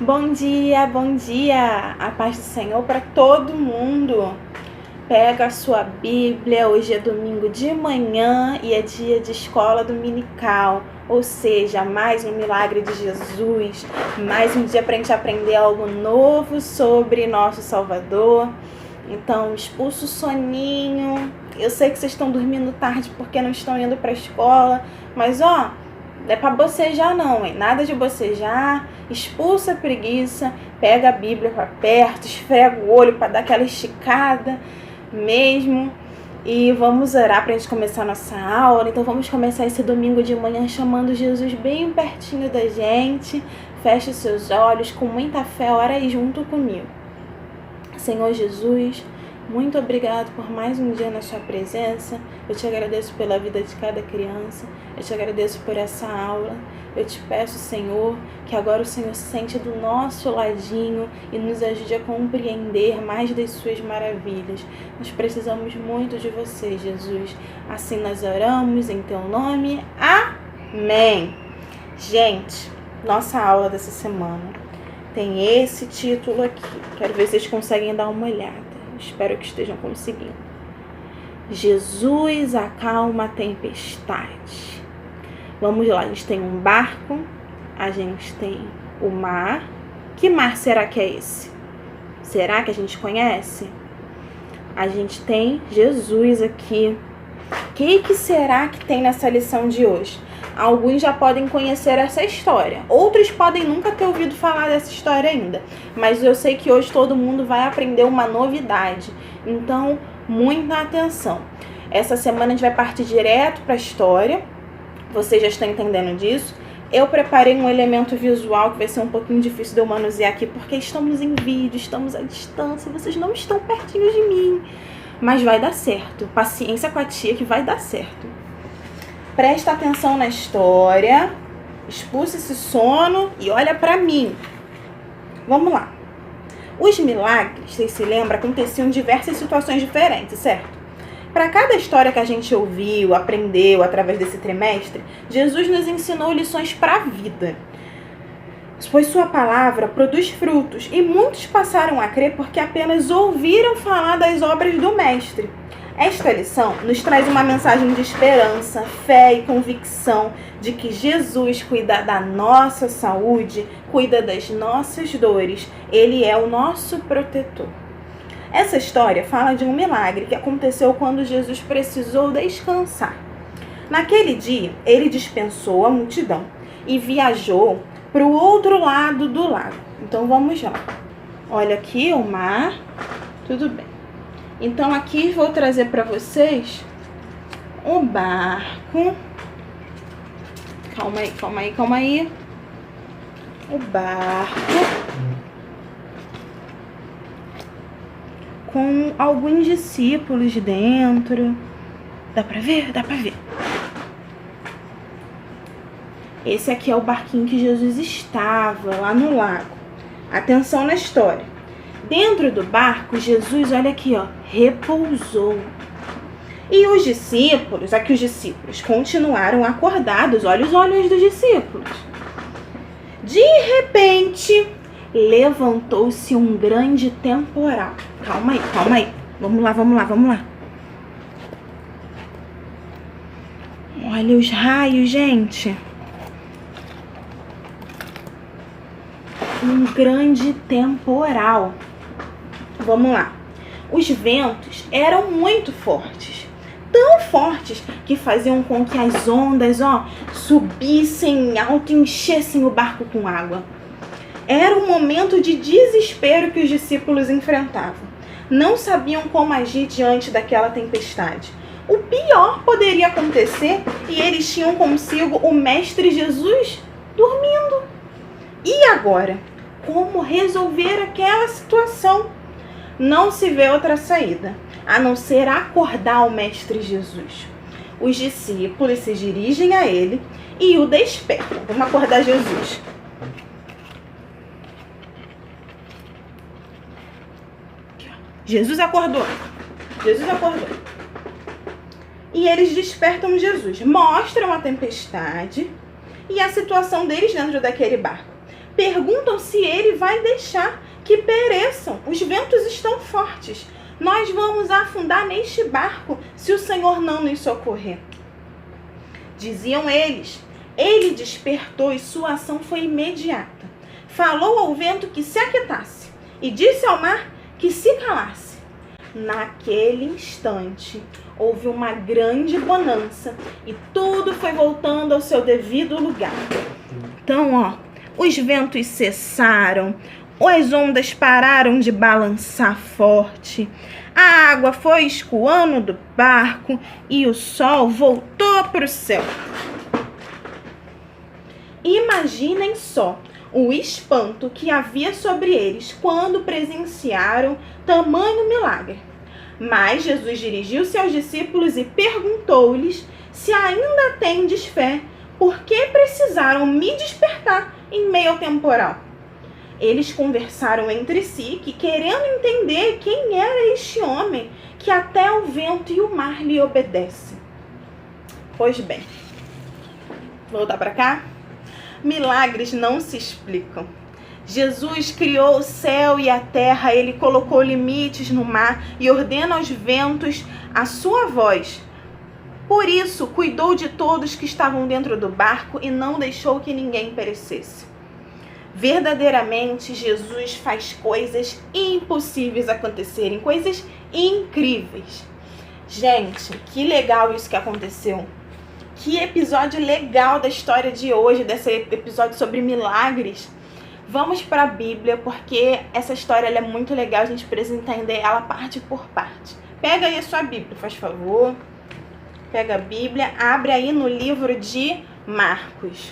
Bom dia, bom dia! A paz do Senhor para todo mundo. Pega a sua Bíblia, hoje é domingo de manhã e é dia de escola dominical, ou seja, mais um milagre de Jesus, mais um dia para a gente aprender algo novo sobre nosso Salvador. Então, expulsa o soninho. Eu sei que vocês estão dormindo tarde porque não estão indo para a escola, mas não é para bocejar não, hein? Nada de bocejar. Expulsa a preguiça, pega a Bíblia para perto, esfrega o olho para dar aquela esticada mesmo. E vamos orar para a gente começar a nossa aula. Então vamos começar esse domingo de manhã chamando Jesus bem pertinho da gente. Feche os seus olhos, com muita fé, ora aí junto comigo. Senhor Jesus, muito obrigado por mais um dia na sua presença. Eu te agradeço pela vida de cada criança. Eu te agradeço por essa aula. Eu te peço, Senhor, que agora o Senhor se sente do nosso ladinho e nos ajude a compreender mais das suas maravilhas. Nós precisamos muito de você, Jesus. Assim nós oramos em teu nome. Amém. Gente, nossa aula dessa semana tem esse título aqui. Quero ver se vocês conseguem dar uma olhada. Espero que estejam conseguindo. Jesus acalma a tempestade. Vamos lá, a gente tem um barco, a gente tem o mar. Que mar será que é esse? Será que a gente conhece? A gente tem Jesus aqui. O que será que tem nessa lição de hoje? Alguns já podem conhecer essa história. Outros podem nunca ter ouvido falar dessa história ainda. Mas eu sei que hoje todo mundo vai aprender uma novidade. Então, muita atenção. Essa semana a gente vai partir direto para a história. Vocês já estão entendendo disso. Eu preparei um elemento visual que vai ser um pouquinho difícil de eu manusear aqui, porque estamos em vídeo, estamos à distância, vocês não estão pertinho de mim. Mas vai dar certo. Paciência com a tia que vai dar certo. Presta atenção na história, expulsa esse sono e olha para mim. Vamos lá. Os milagres, vocês se lembram, aconteciam em diversas situações diferentes, certo? Para cada história que a gente ouviu, aprendeu através desse trimestre, Jesus nos ensinou lições para a vida. Pois sua palavra produz frutos e muitos passaram a crer porque apenas ouviram falar das obras do Mestre. Esta lição nos traz uma mensagem de esperança, fé e convicção de que Jesus cuida da nossa saúde, cuida das nossas dores. Ele é o nosso protetor. Essa história fala de um milagre que aconteceu quando Jesus precisou descansar. Naquele dia, ele dispensou a multidão e viajou para o outro lado do lago. Então vamos lá. Olha aqui o mar, tudo bem. Então aqui vou trazer para vocês o barco. Calma aí. O barco com alguns discípulos dentro. Dá para ver? Dá para ver. Esse aqui é o barquinho que Jesus estava lá no lago. Atenção na história. Dentro do barco, Jesus, olha aqui, repousou. E os discípulos continuaram acordados. Olha os olhos dos discípulos. De repente, levantou-se um grande temporal. Calma aí. Vamos lá. Olha os raios, gente. Um grande temporal. Vamos lá. Os ventos eram muito fortes. Tão fortes que faziam com que as ondas, subissem alto e enchessem o barco com água. Era um momento de desespero que os discípulos enfrentavam. Não sabiam como agir diante daquela tempestade. O pior poderia acontecer e eles tinham consigo o Mestre Jesus dormindo. E agora? Como resolver aquela situação? Não se vê outra saída, a não ser acordar o Mestre Jesus. Os discípulos se dirigem a ele e o despertam. Vamos acordar Jesus. Jesus acordou. E eles despertam Jesus, mostram a tempestade e a situação deles dentro daquele barco. perguntam se ele vai deixar que pereçam. Os ventos estão fortes. Nós vamos afundar neste barco se o Senhor não nos socorrer. Diziam eles. Ele despertou e sua ação foi imediata. Falou ao vento que se aquietasse e disse ao mar que se calasse. Naquele instante, houve uma grande bonança e tudo foi voltando ao seu devido lugar. Então, os ventos cessaram, as ondas pararam de balançar forte, a água foi escoando do barco e o sol voltou para o céu. Imaginem só o espanto que havia sobre eles quando presenciaram tamanho milagre. Mas Jesus dirigiu-se aos discípulos e perguntou-lhes se ainda tendes fé, por que precisaram me despertar em meio ao temporal. Eles conversaram entre si, que querendo entender quem era este homem, que até o vento e o mar lhe obedecem. Pois bem, voltar para cá? Milagres não se explicam. Jesus criou o céu e a terra, ele colocou limites no mar e ordena aos ventos a sua voz. Por isso, cuidou de todos que estavam dentro do barco e não deixou que ninguém perecesse. Verdadeiramente, Jesus faz coisas impossíveis acontecerem, coisas incríveis. Gente, que legal isso que aconteceu. Que episódio legal da história de hoje, desse episódio sobre milagres. Vamos para a Bíblia, porque essa história ela é muito legal, a gente precisa entender ela parte por parte. Pega aí a sua Bíblia, faz favor. Pega a Bíblia, abre aí no livro de Marcos.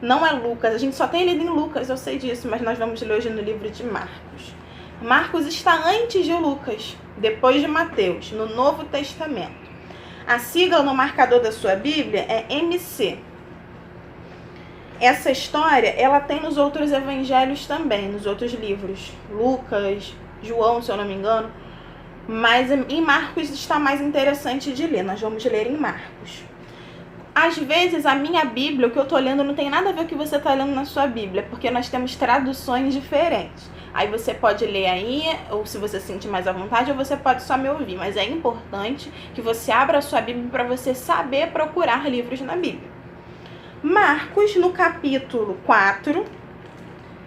Não é Lucas, a gente só tem lido em Lucas, eu sei disso, mas nós vamos ler hoje no livro de Marcos. Marcos está antes de Lucas, depois de Mateus, no Novo Testamento. A sigla no marcador da sua Bíblia é MC. Essa história, ela tem nos outros evangelhos também, nos outros livros. Lucas, João, se eu não me engano. Mas em Marcos está mais interessante de ler. Nós vamos ler em Marcos. Às vezes, a minha Bíblia, o que eu estou lendo, não tem nada a ver com o que você está lendo na sua Bíblia, porque nós temos traduções diferentes. Aí você pode ler aí, ou se você sentir mais à vontade, ou você pode só me ouvir. Mas é importante que você abra a sua Bíblia para você saber procurar livros na Bíblia. Marcos, no capítulo 4,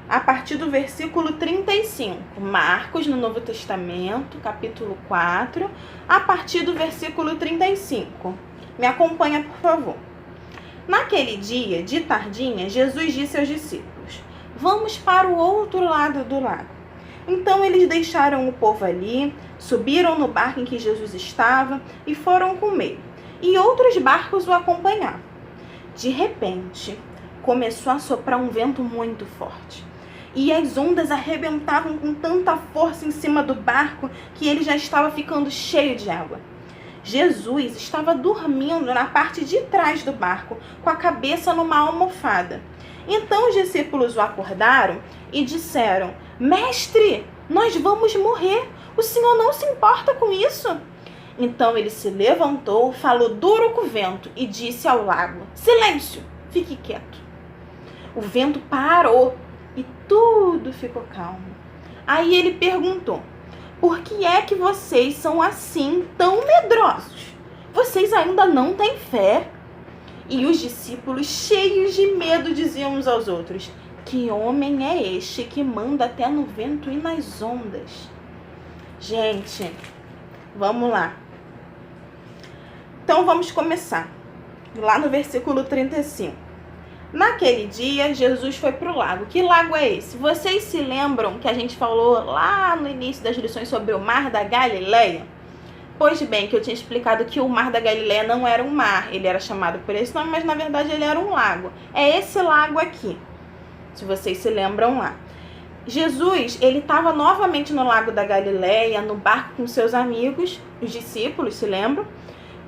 a partir do versículo 35. Marcos, no Novo Testamento, capítulo 4, a partir do versículo 35. Me acompanha, por favor. Naquele dia, de tardinha, Jesus disse aos discípulos: vamos para o outro lado do lago. Então eles deixaram o povo ali, subiram no barco em que Jesus estava e foram com ele. E outros barcos o acompanhavam. De repente, começou a soprar um vento muito forte. E as ondas arrebentavam com tanta força em cima do barco que ele já estava ficando cheio de água. Jesus estava dormindo na parte de trás do barco, com a cabeça numa almofada. Então os discípulos o acordaram e disseram: Mestre, nós vamos morrer. O senhor não se importa com isso? Então ele se levantou, falou duro com o vento e disse ao lago: silêncio, fique quieto. O vento parou e tudo ficou calmo. Aí ele perguntou: por que é que vocês são assim tão medrosos? Vocês ainda não têm fé? E os discípulos, cheios de medo, diziam uns aos outros: que homem é este que manda até no vento e nas ondas? Gente, vamos lá. Então vamos começar. Lá no versículo 35. Naquele dia, Jesus foi para o lago. Que lago é esse? Vocês se lembram que a gente falou lá no início das lições sobre o Mar da Galileia? Pois bem, que eu tinha explicado que o Mar da Galileia não era um mar. Ele era chamado por esse nome, mas na verdade ele era um lago. É esse lago aqui, se vocês se lembram lá. Jesus, ele estava novamente no Lago da Galileia, no barco com seus amigos, os discípulos, se lembram?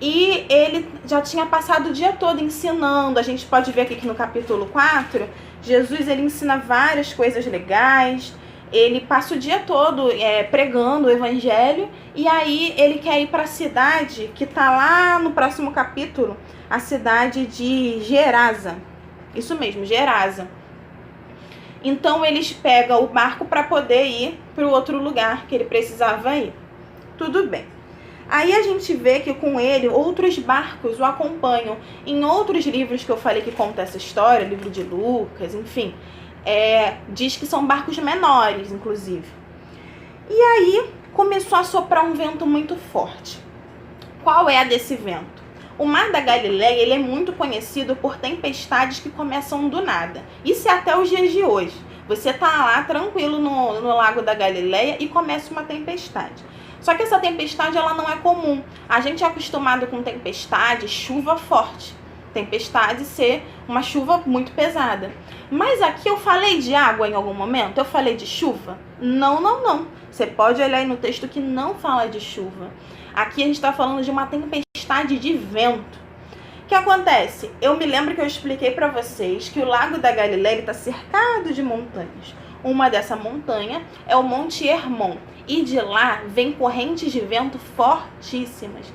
E ele já tinha passado o dia todo ensinando. A gente pode ver aqui que no capítulo 4, Jesus ele ensina várias coisas legais. Ele passa o dia todo pregando o evangelho. E aí ele quer ir para a cidade que está lá no próximo capítulo, a cidade de Gerasa. Isso mesmo, Gerasa. Então eles pegam o barco para poder ir para o outro lugar que ele precisava ir. Tudo bem. Aí a gente vê que com ele outros barcos o acompanham. Em outros livros que eu falei que conta essa história, livro de Lucas, enfim, diz que são barcos menores, inclusive. E aí começou a soprar um vento muito forte. Qual é a desse vento? O Mar da Galileia, ele é muito conhecido por tempestades que começam do nada. Isso é até os dias de hoje. Você tá lá tranquilo no Lago da Galileia e começa uma tempestade. Só que essa tempestade, ela não é comum. A gente é acostumado com tempestade, chuva forte. Tempestade ser uma chuva muito pesada. Mas aqui eu falei de água em algum momento? Eu falei de chuva? Não. Você pode olhar aí no texto que não fala de chuva. Aqui a gente está falando de uma tempestade de vento. O que acontece? Eu me lembro que eu expliquei para vocês que o Lago da Galileia está cercado de montanhas. Uma dessa montanha é o Monte Hermon. E de lá vem correntes de vento fortíssimas.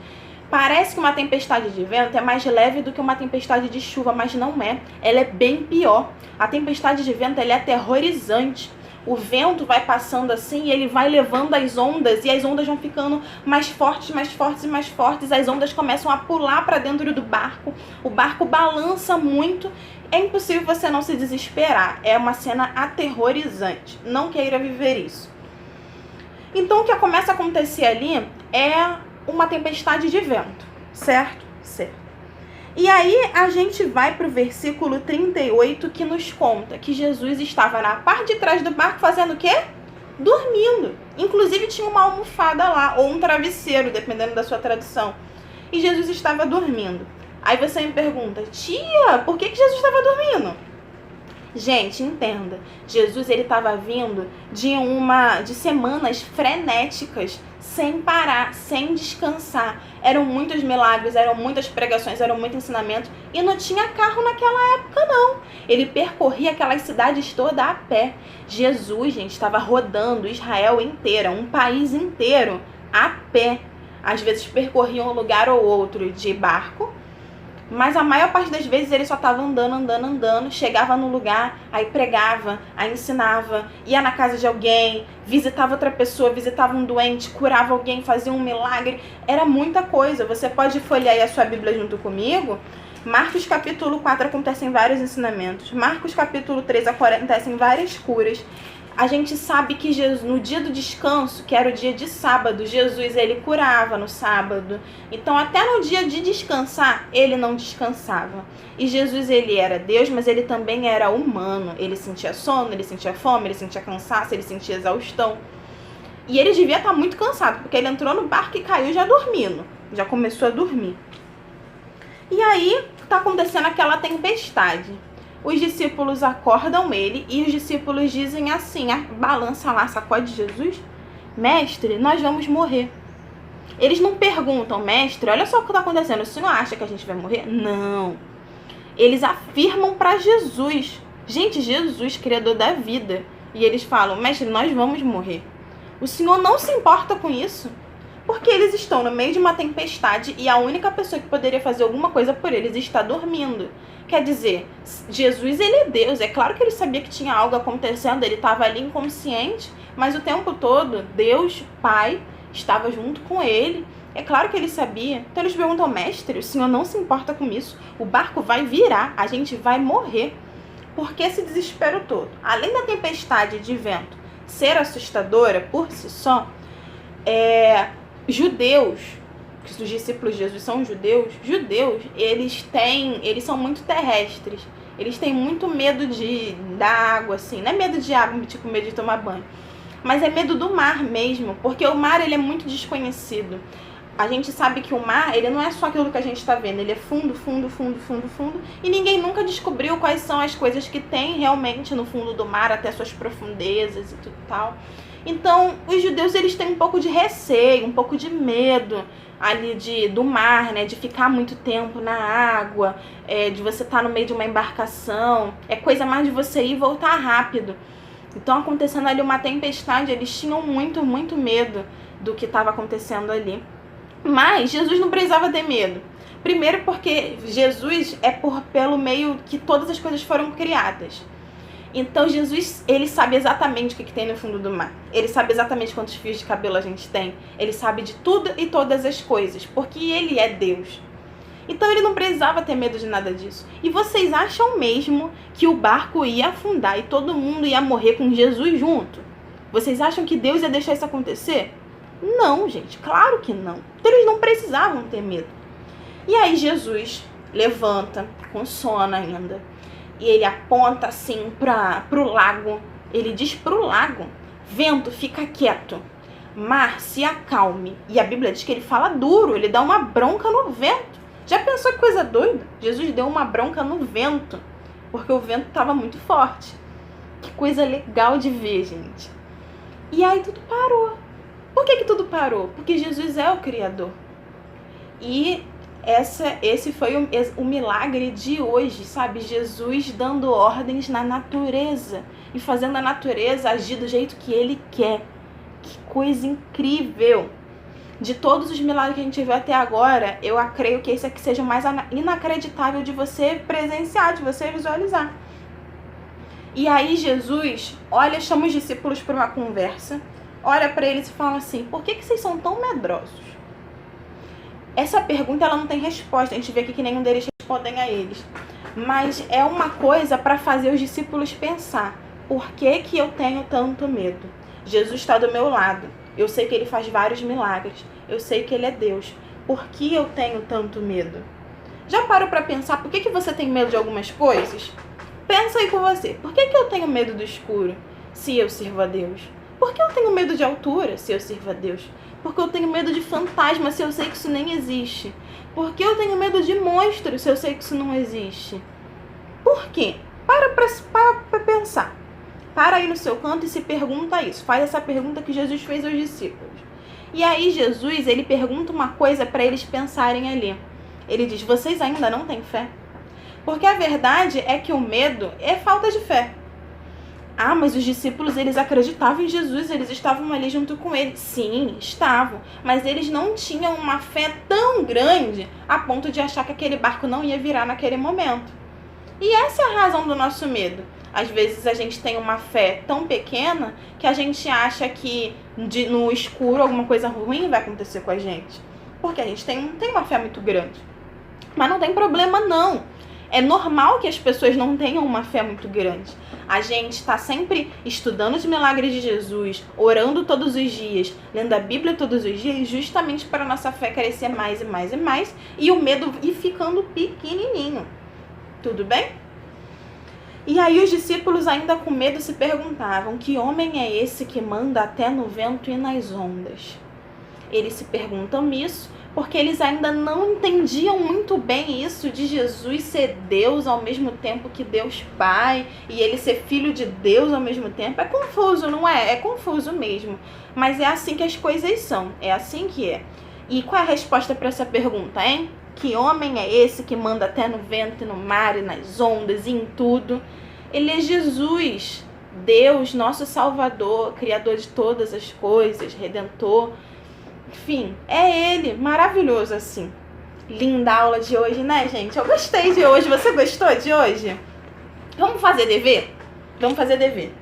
Parece que uma tempestade de vento é mais leve do que uma tempestade de chuva, mas não é. Ela é bem pior. A tempestade de vento ela é aterrorizante. O vento vai passando assim e ele vai levando as ondas e as ondas vão ficando mais fortes, mais fortes e mais fortes. As ondas começam a pular para dentro do barco. O barco balança muito. É impossível você não se desesperar. É uma cena aterrorizante. Não queira viver isso. Então o que começa a acontecer ali é uma tempestade de vento, certo? Certo. E aí a gente vai para o versículo 38 que nos conta que Jesus estava na parte de trás do barco fazendo o quê? Dormindo. Inclusive tinha uma almofada lá, ou um travesseiro, dependendo da sua tradução. E Jesus estava dormindo. Aí você me pergunta, tia, por que Jesus estava dormindo? Gente, entenda, Jesus ele estava vindo de semanas frenéticas, sem parar, sem descansar. Eram muitos milagres, eram muitas pregações, eram muitos ensinamentos e não tinha carro naquela época não. Ele percorria aquelas cidades todas a pé. Jesus, gente, estava rodando Israel inteira, um país inteiro a pé. Às vezes percorria um lugar ou outro de barco, mas a maior parte das vezes ele só estava andando, chegava no lugar, aí pregava, aí ensinava, ia na casa de alguém, visitava outra pessoa, visitava um doente, curava alguém, fazia um milagre. Era muita coisa. Você pode folhear aí a sua Bíblia junto comigo. Marcos capítulo 4 acontecem vários ensinamentos. Marcos capítulo 3 acontecem várias curas. A gente sabe que Jesus, no dia do descanso, que era o dia de sábado, Jesus ele curava no sábado. Então até no dia de descansar, ele não descansava. E Jesus ele era Deus, mas ele também era humano. Ele sentia sono, ele sentia fome, ele sentia cansaço, ele sentia exaustão. E ele devia estar muito cansado, porque ele entrou no barco e caiu já dormindo. Já começou a dormir. E aí está acontecendo aquela tempestade. Os discípulos acordam ele e os discípulos dizem assim, balança lá, sacode Jesus, mestre, nós vamos morrer. Eles não perguntam, mestre, olha só o que está acontecendo, o senhor acha que a gente vai morrer? Não. Eles afirmam para Jesus, gente, Jesus, criador da vida. E eles falam, mestre, nós vamos morrer. O senhor não se importa com isso? Porque eles estão no meio de uma tempestade e a única pessoa que poderia fazer alguma coisa por eles está dormindo. Quer dizer, Jesus ele é Deus, é claro que ele sabia que tinha algo acontecendo, ele estava ali inconsciente, mas o tempo todo Deus, Pai, estava junto com ele, é claro que ele sabia. Então eles perguntam, mestre, o senhor não se importa com isso, o barco vai virar, a gente vai morrer. Por que esse desespero todo? Além da tempestade de vento ser assustadora por si só, judeus, que os discípulos de Jesus são judeus, eles são muito terrestres, eles têm muito medo da água, assim, não é medo de água, tipo medo de tomar banho, mas é medo do mar mesmo, porque o mar ele é muito desconhecido. A gente sabe que o mar, ele não é só aquilo que a gente está vendo, ele é fundo, e ninguém nunca descobriu quais são as coisas que tem realmente no fundo do mar, até suas profundezas e tudo tal. Então, os judeus, eles têm um pouco de receio, um pouco de medo ali do mar, né, de ficar muito tempo na água, de você estar no meio de uma embarcação, é coisa mais de você ir e voltar rápido. Então, acontecendo ali uma tempestade, eles tinham muito medo do que estava acontecendo ali. Mas Jesus não precisava ter medo. Primeiro porque Jesus pelo meio que todas as coisas foram criadas. Então Jesus, ele sabe exatamente o que tem no fundo do mar. Ele sabe exatamente quantos fios de cabelo a gente tem. Ele sabe de tudo e todas as coisas, porque ele é Deus. Então ele não precisava ter medo de nada disso. E vocês acham mesmo que o barco ia afundar e todo mundo ia morrer com Jesus junto? Vocês acham que Deus ia deixar isso acontecer? Não, gente, claro que não. Então eles não precisavam ter medo. E aí Jesus levanta, com sono ainda, e ele aponta assim pro lago. Ele diz pro lago: vento, fica quieto. Mar, se acalme. E a Bíblia diz que ele fala duro, ele dá uma bronca no vento. Já pensou que coisa doida? Jesus deu uma bronca no vento, porque o vento estava muito forte. Que coisa legal de ver, gente. E aí tudo parou. Por que tudo parou? Porque Jesus é o Criador. E esse foi o milagre de hoje, sabe? Jesus dando ordens na natureza e fazendo a natureza agir do jeito que ele quer. Que coisa incrível! De todos os milagres que a gente viu até agora, eu creio que esse aqui seja o mais inacreditável de você presenciar, de você visualizar. E aí Jesus, chama os discípulos para uma conversa, olha para eles e fala assim: por que vocês são tão medrosos? Essa pergunta ela não tem resposta, a gente vê aqui que nenhum deles respondem a eles. Mas é uma coisa para fazer os discípulos pensar: por que eu tenho tanto medo? Jesus está do meu lado, eu sei que ele faz vários milagres, eu sei que ele é Deus. Por que eu tenho tanto medo? Já parou para pensar por que você tem medo de algumas coisas? Pensa aí com você, por que eu tenho medo do escuro se eu sirvo a Deus? Por que eu tenho medo de altura se eu sirvo a Deus? Por que eu tenho medo de fantasma se eu sei que isso nem existe? Por que eu tenho medo de monstro se eu sei que isso não existe? Por quê? Para pensar. Para aí no seu canto e se pergunta isso. Faz essa pergunta que Jesus fez aos discípulos. E aí Jesus, ele pergunta uma coisa para eles pensarem ali. Ele diz: vocês ainda não têm fé? Porque a verdade é que o medo é falta de fé. Ah, mas os discípulos, eles acreditavam em Jesus, eles estavam ali junto com ele. Sim, estavam. Mas eles não tinham uma fé tão grande a ponto de achar que aquele barco não ia virar naquele momento. E essa é a razão do nosso medo. Às vezes a gente tem uma fé tão pequena que a gente acha que no escuro alguma coisa ruim vai acontecer com a gente. Porque a gente tem uma fé muito grande. Mas não tem problema não. É normal que as pessoas não tenham uma fé muito grande. A gente está sempre estudando os milagres de Jesus, orando todos os dias, lendo a Bíblia todos os dias, justamente para a nossa fé crescer mais e mais e mais, e o medo ir ficando pequenininho. Tudo bem? E aí os discípulos, ainda com medo, se perguntavam: que homem é esse que manda até no vento e nas ondas? Eles se perguntam isso porque eles ainda não entendiam muito bem isso de Jesus ser Deus ao mesmo tempo que Deus Pai, e ele ser filho de Deus ao mesmo tempo. É confuso, não é? É confuso mesmo. Mas é assim que as coisas são, é assim que é. E qual é a resposta para essa pergunta, hein? Que homem é esse que manda até no vento e no mar e nas ondas e em tudo? Ele é Jesus, Deus, nosso Salvador, Criador de todas as coisas, Redentor. Enfim, é ele, maravilhoso assim. Linda a aula de hoje, né, gente? Eu gostei de hoje. Você gostou de hoje? Vamos fazer dever? Vamos fazer dever.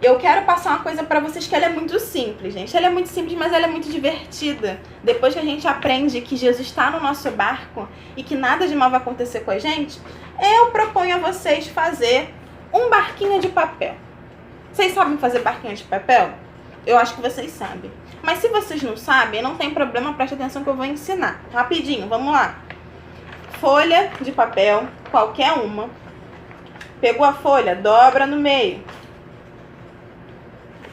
Eu quero passar uma coisa pra vocês que ela é muito simples, gente. Ela é muito simples, mas ela é muito divertida. Depois que a gente aprende que Jesus está no nosso barco e que nada de mal vai acontecer com a gente, eu proponho a vocês fazer um barquinho de papel. Vocês sabem fazer barquinho de papel? Eu acho que vocês sabem. Mas se vocês não sabem, não tem problema, preste atenção que eu vou ensinar. Rapidinho, vamos lá. Folha de papel, qualquer uma. Pegou a folha, dobra no meio.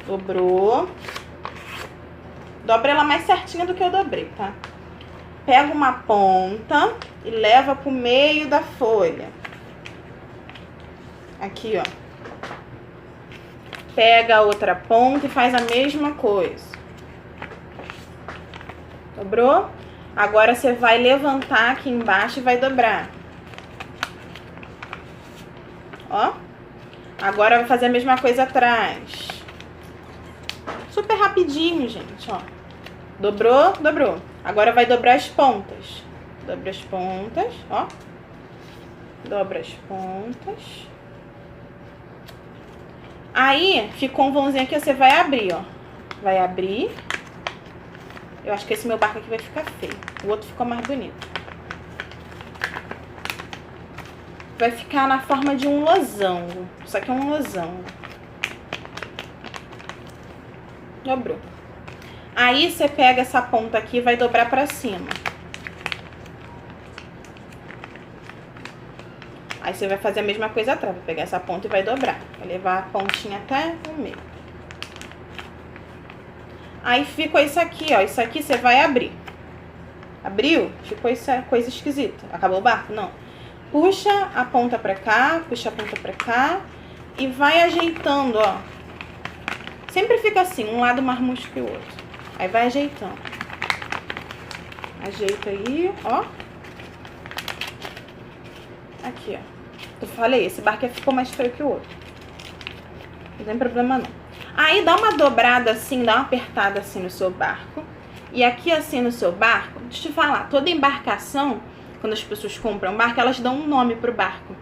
Dobrou. Dobra ela mais certinha do que eu dobrei, tá? Pega uma ponta e leva pro meio da folha. Aqui, ó. Pega a outra ponta e faz a mesma coisa. Dobrou? Agora você vai levantar aqui embaixo e vai dobrar. Ó. Agora vai fazer a mesma coisa atrás. Super rapidinho, gente, ó. Dobrou, dobrou. Agora vai dobrar as pontas. Dobra as pontas, ó. Dobra as pontas. Aí, ficou um vãozinho aqui, você vai abrir, ó. Vai abrir. Eu acho que esse meu barco aqui vai ficar feio. O outro ficou mais bonito. Vai ficar na forma de um losango. Isso aqui é um losango. Dobrou. Aí, você pega essa ponta aqui e vai dobrar pra cima. Aí, você vai fazer a mesma coisa atrás. Vai pegar essa ponta e vai dobrar. Vai levar a pontinha até o meio. Aí, ficou isso aqui, ó. Isso aqui você vai abrir. Abriu? Ficou essa coisa esquisita. Acabou o barco? Não. Puxa a ponta pra cá, puxa a ponta pra cá. E vai ajeitando, ó. Sempre fica assim, um lado mais murcho que o outro. Aí vai ajeitando. Ajeita aí, ó. Aqui, ó. Eu falei, esse barco ficou mais feio que o outro. Não tem problema não. Aí dá uma dobrada assim, dá uma apertada assim no seu barco. E aqui assim no seu barco, deixa eu te falar, toda embarcação, quando as pessoas compram um barco, elas dão um nome pro barco.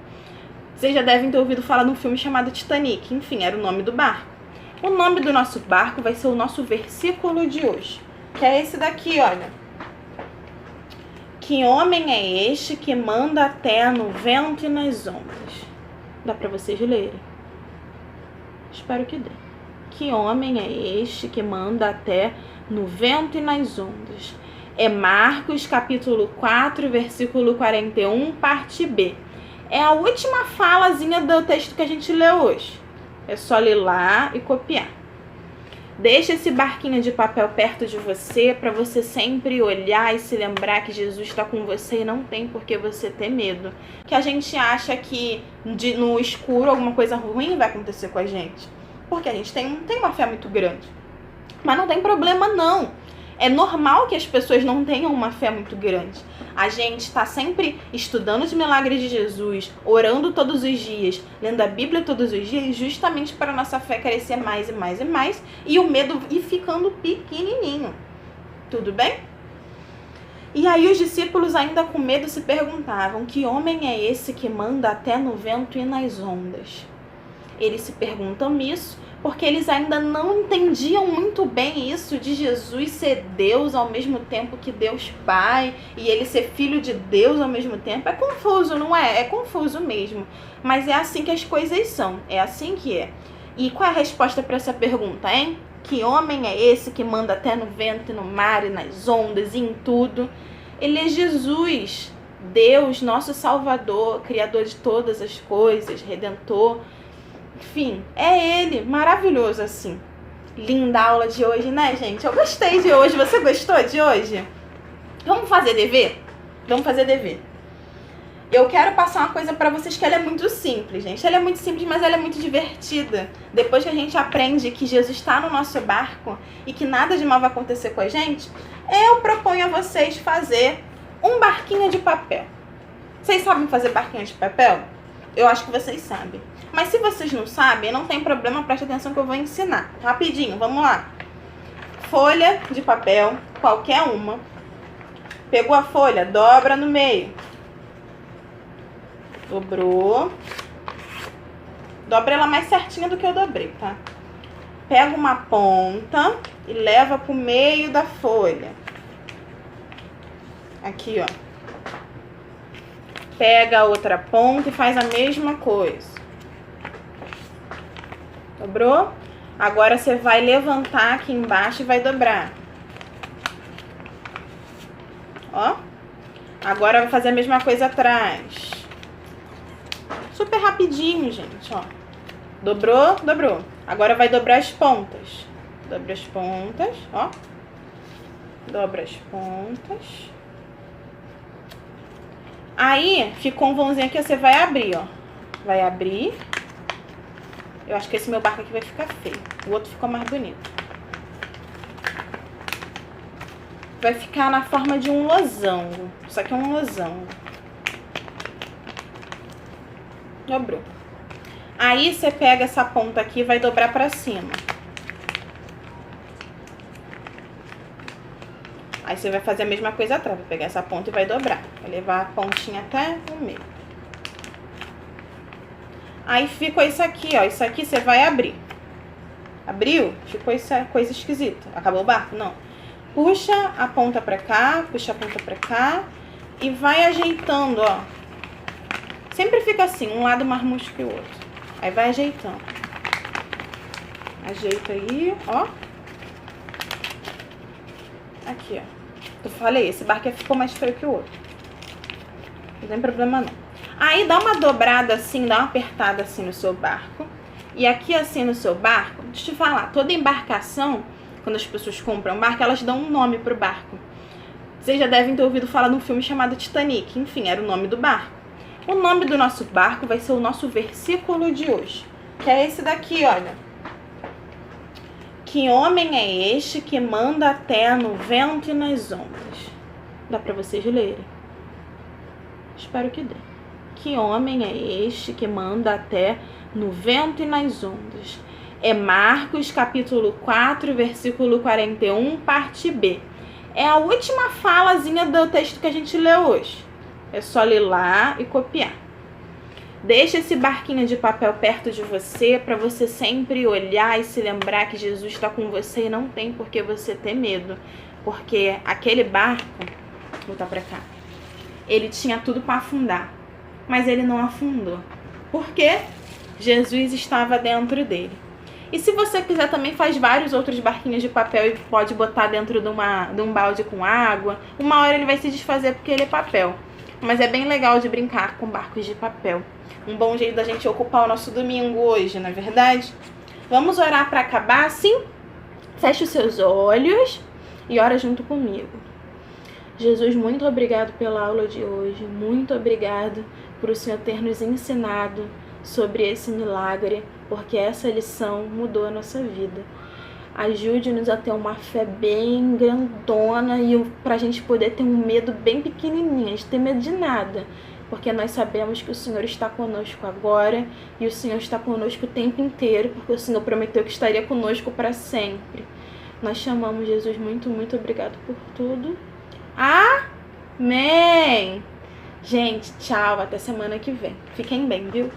Vocês já devem ter ouvido falar de um filme chamado Titanic. Enfim, era o nome do barco. O nome do nosso barco vai ser o nosso versículo de hoje. Que é esse daqui, olha. Que homem é este que manda até no vento e nas ondas? Dá pra vocês lerem? Espero que dê. Que homem é este que manda até no vento e nas ondas? É Marcos, capítulo 4, versículo 41, parte B. É a última falazinha do texto que a gente leu hoje. É só ler lá e copiar. Deixa esse barquinho de papel perto de você para você sempre olhar e se lembrar que Jesus está com você e não tem por que você ter medo. Que a gente acha que no escuro alguma coisa ruim vai acontecer com a gente. Porque a gente tem uma fé muito grande. Mas não tem problema não. É normal que as pessoas não tenham uma fé muito grande. A gente está sempre estudando os milagres de Jesus, orando todos os dias, lendo a Bíblia todos os dias, justamente para a nossa fé crescer mais e mais e mais, e o medo ir ficando pequenininho. Tudo bem? E aí os discípulos, ainda com medo, se perguntavam: que homem é esse que manda até no vento e nas ondas? Eles se perguntam isso porque eles ainda não entendiam muito bem isso de Jesus ser Deus ao mesmo tempo que Deus Pai, e ele ser filho de Deus ao mesmo tempo. É confuso, não é? É confuso mesmo. Mas é assim que as coisas são. É assim que é. E qual é a resposta para essa pergunta, hein? Que homem é esse que manda até no vento e no mar e nas ondas e em tudo? Ele é Jesus, Deus, nosso Salvador, Criador de todas as coisas, Redentor. Enfim, é ele, maravilhoso assim. Linda a aula de hoje, né, gente? Eu gostei de hoje. Você gostou de hoje? Vamos fazer dever? Vamos fazer dever. Eu quero passar uma coisa pra vocês que ela é muito simples, gente. Ela é muito simples, mas ela é muito divertida. Depois que a gente aprende que Jesus está no nosso barco e que nada de mal vai acontecer com a gente, eu proponho a vocês fazer um barquinho de papel. Vocês sabem fazer barquinho de papel? Eu acho que vocês sabem. Mas se vocês não sabem, não tem problema, preste atenção que eu vou ensinar. Rapidinho, vamos lá. Folha de papel, qualquer uma. Pegou a folha, dobra no meio. Dobrou. Dobra ela mais certinha do que eu dobrei, tá? Pega uma ponta e leva pro meio da folha. Aqui, ó. Pega a outra ponta e faz a mesma coisa. Dobrou? Agora você vai levantar aqui embaixo e vai dobrar. Ó. Agora vai fazer a mesma coisa atrás. Super rapidinho, gente, ó. Dobrou, dobrou. Agora vai dobrar as pontas. Dobra as pontas, ó. Dobra as pontas. Aí, ficou um vãozinho aqui, você vai abrir, ó. Vai abrir. Eu acho que esse meu barco aqui vai ficar feio. O outro ficou mais bonito. Vai ficar na forma de um losango. Isso aqui é um losango. Dobrou. Aí, você pega essa ponta aqui e vai dobrar pra cima. Aí, você vai fazer a mesma coisa atrás. Vai pegar essa ponta e vai dobrar. Vai levar a pontinha até o meio. Aí ficou isso aqui, ó. Isso aqui você vai abrir. Abriu? Ficou essa coisa esquisita. Acabou o barco? Não. Puxa a ponta pra cá, puxa a ponta pra cá e vai ajeitando, ó. Sempre fica assim, um lado mais murcho que o outro. Aí vai ajeitando. Ajeita aí, ó. Aqui, ó. Eu falei, esse barco ficou mais feio que o outro. Não tem problema não. Aí dá uma dobrada assim, dá uma apertada assim no seu barco. E aqui assim no seu barco, deixa eu te falar, toda embarcação, quando as pessoas compram um barco, elas dão um nome pro barco. Vocês já devem ter ouvido falar de um filme chamado Titanic. Enfim, era o nome do barco. O nome do nosso barco vai ser o nosso versículo de hoje, que é esse daqui, olha. Que homem é este que manda até no vento e nas ondas? Dá pra vocês lerem? Espero que dê. Que homem é este que manda até no vento e nas ondas? É Marcos, capítulo 4, versículo 41, parte B. É a última falazinha do texto que a gente leu hoje. É só ler lá e copiar. Deixa esse barquinho de papel perto de você para você sempre olhar e se lembrar que Jesus está com você e não tem por que você ter medo. Porque aquele barco, vou botar para cá, ele tinha tudo para afundar, mas ele não afundou. Por quê? Jesus estava dentro dele. E se você quiser também faz vários outros barquinhos de papel e pode botar dentro de um balde com água. Uma hora ele vai se desfazer porque ele é papel. Mas é bem legal de brincar com barcos de papel. Um bom jeito da gente ocupar o nosso domingo hoje, não é verdade? Vamos orar para acabar assim? Feche os seus olhos e ora junto comigo. Jesus, muito obrigado pela aula de hoje. Muito obrigado por o Senhor ter nos ensinado sobre esse milagre, porque essa lição mudou a nossa vida. Ajude-nos a ter uma fé bem grandona e pra gente poder ter um medo bem pequenininho, a gente ter medo de nada, porque nós sabemos que o Senhor está conosco agora e o Senhor está conosco o tempo inteiro, porque o Senhor prometeu que estaria conosco para sempre. Nós chamamos Jesus, muito, muito obrigado por tudo. Amém! Gente, tchau, até semana que vem. Fiquem bem, viu?